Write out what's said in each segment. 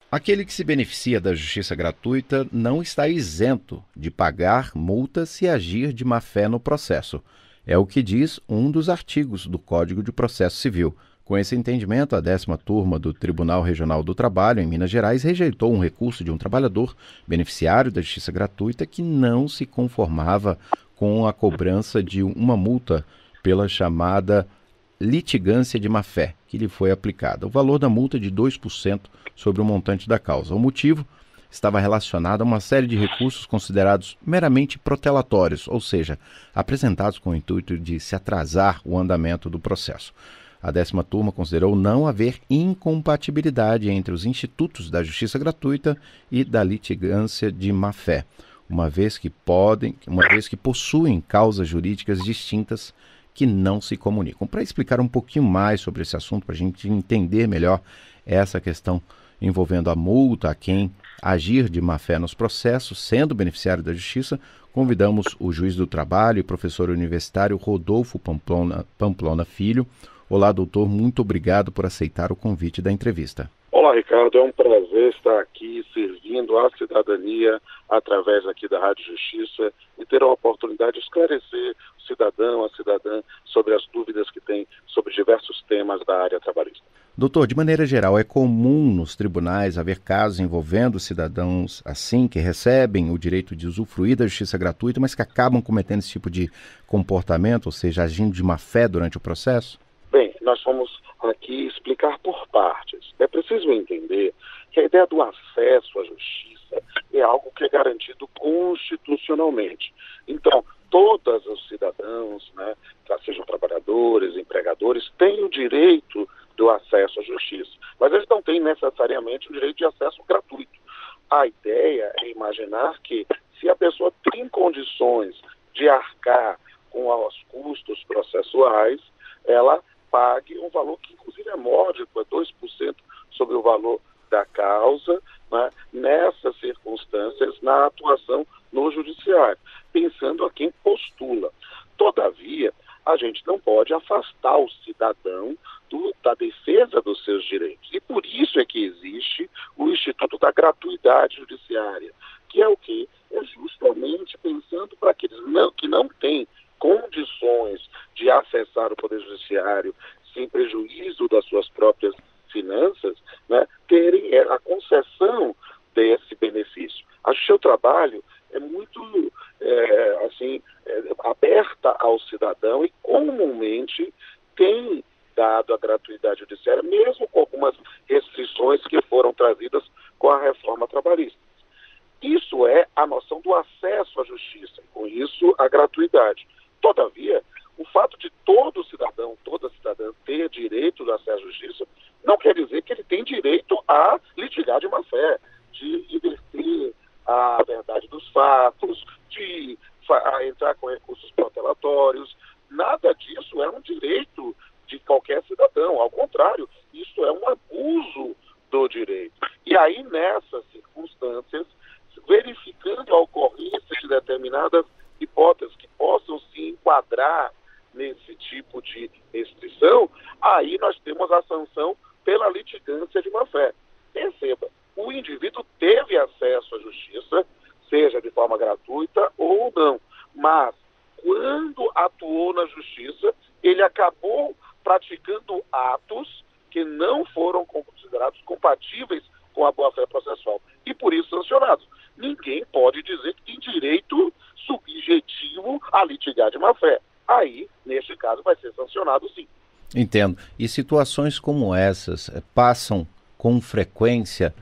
Aquele que se beneficia da justiça gratuita não está isento de pagar multa se agir de má-fé no processo. É o que diz um dos artigos do Código de Processo Civil. Com esse entendimento, a 10ª turma do Tribunal Regional do Trabalho, em Minas Gerais, rejeitou um recurso de um trabalhador beneficiário da justiça gratuita que não se conformava com a cobrança de uma multa pela chamada litigância de má-fé, que lhe foi aplicada. O valor da multa é de 2% sobre o montante da causa. O motivo estava relacionado a uma série de recursos considerados meramente protelatórios, ou seja, apresentados com o intuito de se atrasar o andamento do processo. A 10ª turma considerou não haver incompatibilidade entre os institutos da justiça gratuita e da litigância de má-fé, uma vez que possuem causas jurídicas distintas que não se comunicam. Para explicar um pouquinho mais sobre esse assunto, para a gente entender melhor essa questão envolvendo a multa a quem agir de má-fé nos processos, sendo beneficiário da justiça, convidamos o juiz do trabalho e professor universitário Rodolfo Pamplona Filho. Olá, doutor, muito obrigado por aceitar o convite da entrevista. Olá, Ricardo, é um prazer estar aqui servindo à cidadania através aqui da Rádio Justiça e ter a oportunidade de esclarecer o cidadão, a cidadã, sobre as dúvidas que tem sobre diversos temas da área trabalhista. Doutor, de maneira geral, é comum nos tribunais haver casos envolvendo cidadãos assim, que recebem o direito de usufruir da justiça gratuita, mas que acabam cometendo esse tipo de comportamento, ou seja, agindo de má-fé durante o processo? Bem, nós vamos aqui explicar por partes. É preciso entender que a ideia do acesso à justiça é algo que é garantido constitucionalmente. Então, todos os cidadãos, sejam trabalhadores, empregadores, têm o direito do acesso à justiça, mas eles não têm necessariamente o direito de acesso gratuito. A ideia é imaginar que, se a pessoa tem condições de arcar com os custos processuais, ela pague um valor que, inclusive, é módico, é 2% sobre o valor da causa, nessas circunstâncias, na atuação no judiciário, pensando a quem postula. Todavia, a gente não pode afastar o cidadão da defesa dos seus direitos. E por isso é que existe o Instituto da Gratuidade Judiciária, que é o quê? É justamente pensando para aqueles que não têm condições de acessar o Poder Judiciário sem prejuízo das suas próprias finanças, terem a concessão desse benefício. Acho que o trabalho é muito aberta ao cidadão e comumente tem dado a gratuidade judiciária, mesmo com algumas restrições que foram trazidas com a reforma trabalhista. Isso é a noção do acesso à justiça, e com isso a gratuidade. Todavia, o fato de todo cidadão, toda cidadã ter direito do acesso à justiça, não quer dizer que ele tem direito a litigar de má-fé, de inverter a verdade dos fatos, de entrar com recursos protelatórios. Nada disso é um direito de qualquer cidadão. Ao contrário, isso é um abuso do direito. E aí, nessas circunstâncias, verificando a ocorrência de determinadas hipóteses que possam se enquadrar nesse tipo de restrição, aí nós temos a sanção pela litigância de má-fé. Perceba, o indivíduo teve acesso à justiça, seja de forma gratuita ou não, mas quando atuou na justiça, ele acabou praticando atos que não foram considerados compatíveis com a boa-fé processual e por isso sancionados. Ninguém pode dizer que tem direito subjetivo a litigar de má-fé. Aí, neste caso, vai ser sancionado sim. Entendo. E situações como essas passam com frequência,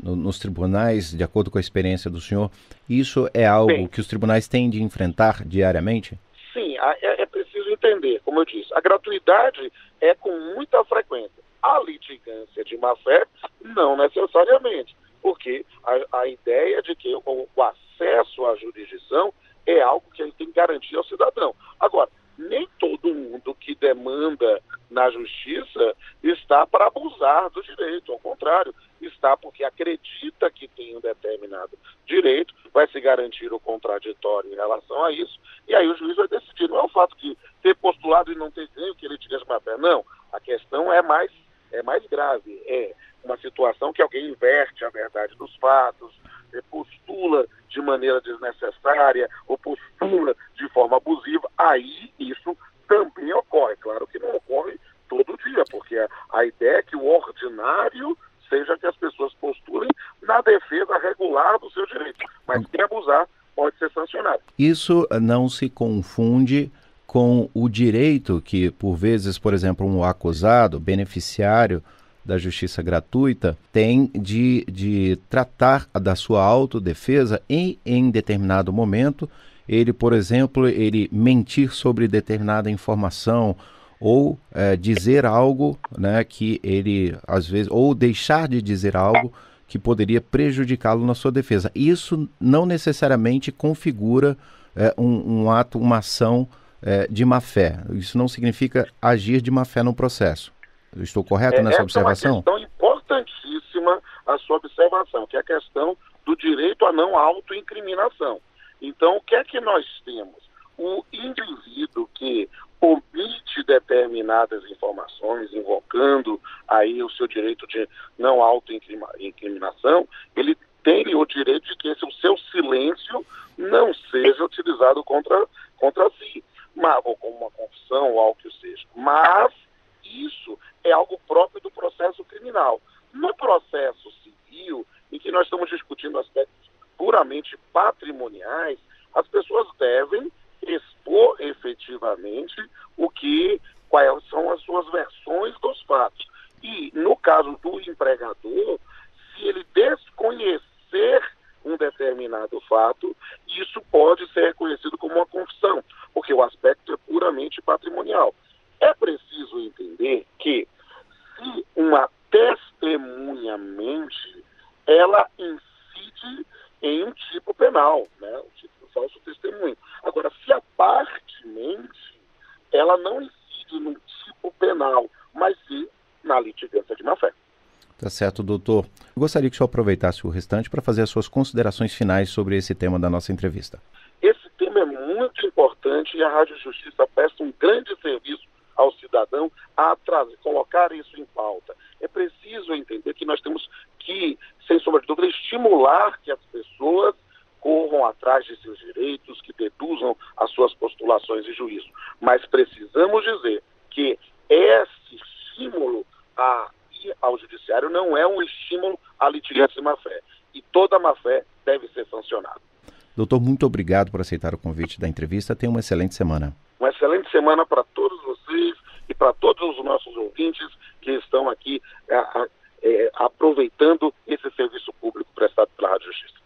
nos tribunais, de acordo com a experiência do senhor? Isso é algo que os tribunais têm de enfrentar diariamente? Sim, é preciso entender, como eu disse, a gratuidade é com muita frequência. A litigância de má-fé, não necessariamente, porque a ideia de que o acesso à jurisdição é algo que ele tem que garantir ao cidadão. Agora, nem todo mundo que demanda na justiça está para abusar do direito, ao contrário, está porque acredita que tem um determinado direito, vai se garantir o contraditório em relação a isso, e aí o juiz vai decidir. Não é o fato de ter postulado e não ter ganho que ele diga de má-fé, não. A questão é mais é mais grave. É uma situação que alguém inverte a verdade dos fatos, postula de maneira desnecessária ou postula de forma abusiva. Aí isso também ocorre. Claro que não ocorre todo dia, porque a ideia é que o ordinário seja que as pessoas postulem na defesa regular do seu direito. Mas quem abusar pode ser sancionado. Isso não se confunde com o direito que, por vezes, por exemplo, um acusado, beneficiário da justiça gratuita, tem de tratar da sua autodefesa em determinado momento, ele, por exemplo, ele mentir sobre determinada informação ou dizer algo, né, que ele, às vezes, ou deixar de dizer algo que poderia prejudicá-lo na sua defesa. Isso não necessariamente configura um ato, uma ação de má-fé. Isso não significa agir de má-fé no processo. Eu estou correto nessa observação? É uma questão importantíssima a sua observação, que é a questão do direito à não autoincriminação. Então, o que é que nós temos? O indivíduo que omite determinadas informações, invocando aí o seu direito de não autoincriminação, ele tem o direito de que o seu silêncio não seja utilizado contra si, ou como uma confissão ou algo que seja. Mas isso é algo próprio do processo criminal. No processo civil, em que nós estamos discutindo aspectos puramente patrimoniais, as pessoas devem expor efetivamente quais são as suas versões dos fatos. E, no caso do empregador, se ele desconhecer um determinado fato, isso pode ser reconhecido como uma confissão, porque o aspecto é puramente patrimonial. É preciso entender que, se uma testemunha mente, ela incide em um tipo penal, né? O tipo do falso testemunho. Agora, se a parte mente, ela não incide no tipo penal, mas sim na litigância de má-fé. Tá certo, doutor. Eu gostaria que o senhor aproveitasse o restante para fazer as suas considerações finais sobre esse tema da nossa entrevista. Esse tema é muito importante e a Rádio Justiça presta um grande serviço ao cidadão a colocar isso em pauta. É preciso entender que nós temos que, sem sombra de dúvida, estimular que as pessoas corram atrás de seus direitos, que deduzam as suas postulações e juízo. Mas precisamos dizer que esse estímulo ao judiciário não é um estímulo à litigância de má-fé. E toda má-fé deve ser sancionada. Doutor, muito obrigado por aceitar o convite da entrevista. Tenha uma excelente semana. Uma excelente semana para todos vocês e para todos os nossos ouvintes que estão aqui aproveitando esse serviço público prestado pela Rádio Justiça.